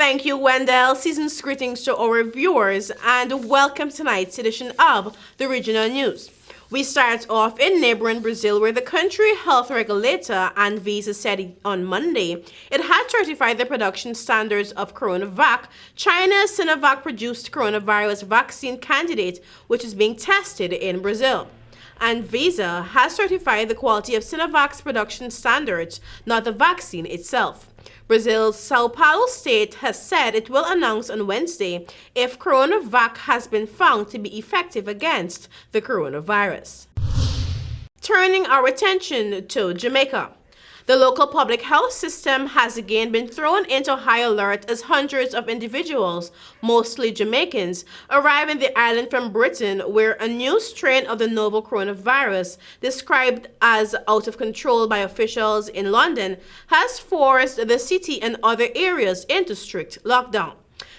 Thank you, Wendell. Season's greetings to our viewers and welcome to tonight's edition of the Regional News. We start off in neighboring Brazil, where the country health regulator ANVISA said on Monday it had certified the production standards of CoronaVac, China's Sinovac-produced coronavirus vaccine candidate, which is being tested in Brazil. ANVISA has certified the quality of Sinovac's production standards, not the vaccine itself. Brazil's Sao Paulo state has said it will announce on Wednesday if CoronaVac has been found to be effective against the coronavirus. Turning our attention to Jamaica. The local public health system has again been thrown into high alert as hundreds of individuals, mostly Jamaicans, arrive in the island from Britain, where a new strain of the novel coronavirus, described as out of control by officials in London, has forced the city and other areas into strict lockdown.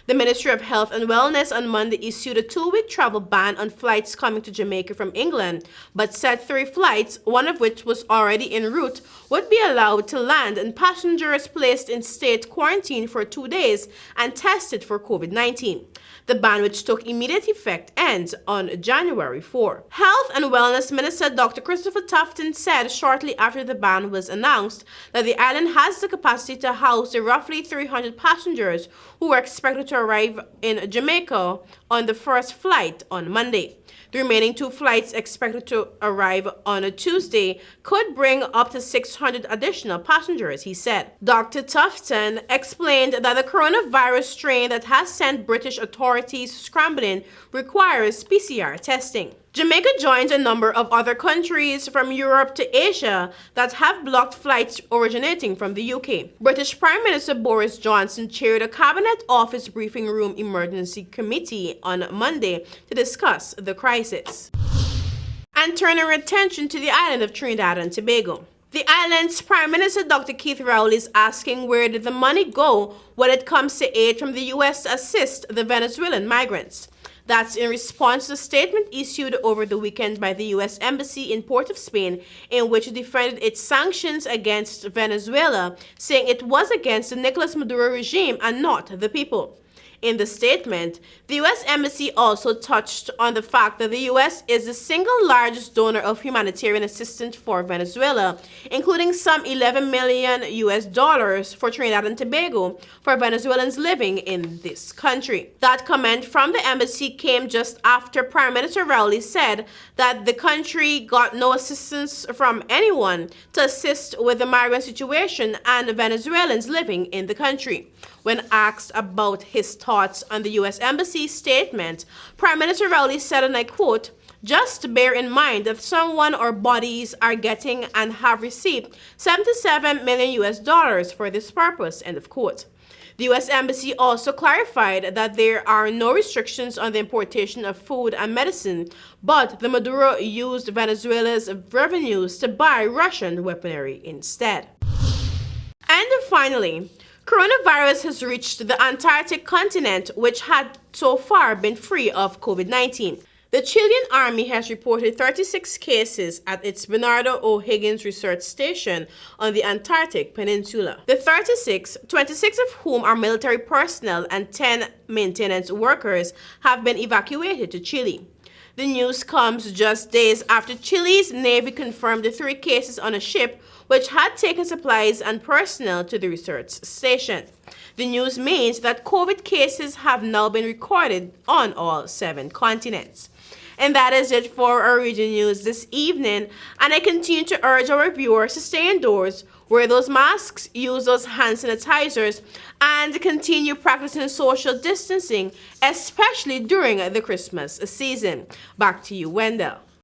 The Ministry of Health and Wellness on Monday issued a 2-week travel ban on flights coming to Jamaica from England, but said 3 flights, one of which was already en route, would be allowed to land and passengers placed in state quarantine for 2 days and tested for COVID-19. The ban, which took immediate effect, ends on January 4. Health and Wellness Minister Dr. Christopher Tufton said shortly after the ban was announced that the island has the capacity to house the roughly 300 passengers who were expected to arrive in Jamaica on the first flight on Monday. The remaining 2 flights, expected to arrive on a Tuesday, could bring up to 600 additional passengers, he said. Dr. Tufton explained that the coronavirus strain that has sent British authorities scrambling requires PCR testing. Jamaica joins a number of other countries from Europe to Asia that have blocked flights originating from the UK. British Prime Minister Boris Johnson chaired a Cabinet Office Briefing Room Emergency Committee on Monday to discuss the crisis. And turn our attention to the island of Trinidad and Tobago. The island's Prime Minister Dr. Keith Rowley is asking where did the money go when it comes to aid from the U.S. to assist the Venezuelan migrants. That's in response to a statement issued over the weekend by the U.S. Embassy in Port of Spain, in which it defended its sanctions against Venezuela, saying it was against the Nicolas Maduro regime and not the people. In the statement, the U.S. Embassy also touched on the fact that the U.S. is the single largest donor of humanitarian assistance for Venezuela, including some $11 million for Trinidad and Tobago for Venezuelans living in this country. That comment from the embassy came just after Prime Minister Rowley said that the country got no assistance from anyone to assist with the migrant situation and Venezuelans living in the country. When asked about his thoughts on the U.S. Embassy's statement, Prime Minister Rowley said, and I quote, "Just bear in mind that someone or bodies are getting and have received $77 million for this purpose," end of quote. The U.S. Embassy also clarified that there are no restrictions on the importation of food and medicine, but the Maduro used Venezuela's revenues to buy Russian weaponry instead. And finally, coronavirus has reached the Antarctic continent, which had so far been free of COVID-19. The Chilean Army has reported 36 cases at its Bernardo O'Higgins Research Station on the Antarctic Peninsula. The 26 of whom are military personnel and 10 maintenance workers, have been evacuated to Chile. The news comes just days after Chile's Navy confirmed the 3 cases on a ship which had taken supplies and personnel to the research station. The news means that COVID cases have now been recorded on all 7 continents. And that is it for our region news this evening. And I continue to urge our viewers to stay indoors, wear those masks, use those hand sanitizers, and continue practicing social distancing, especially during the Christmas season. Back to you, Wendell.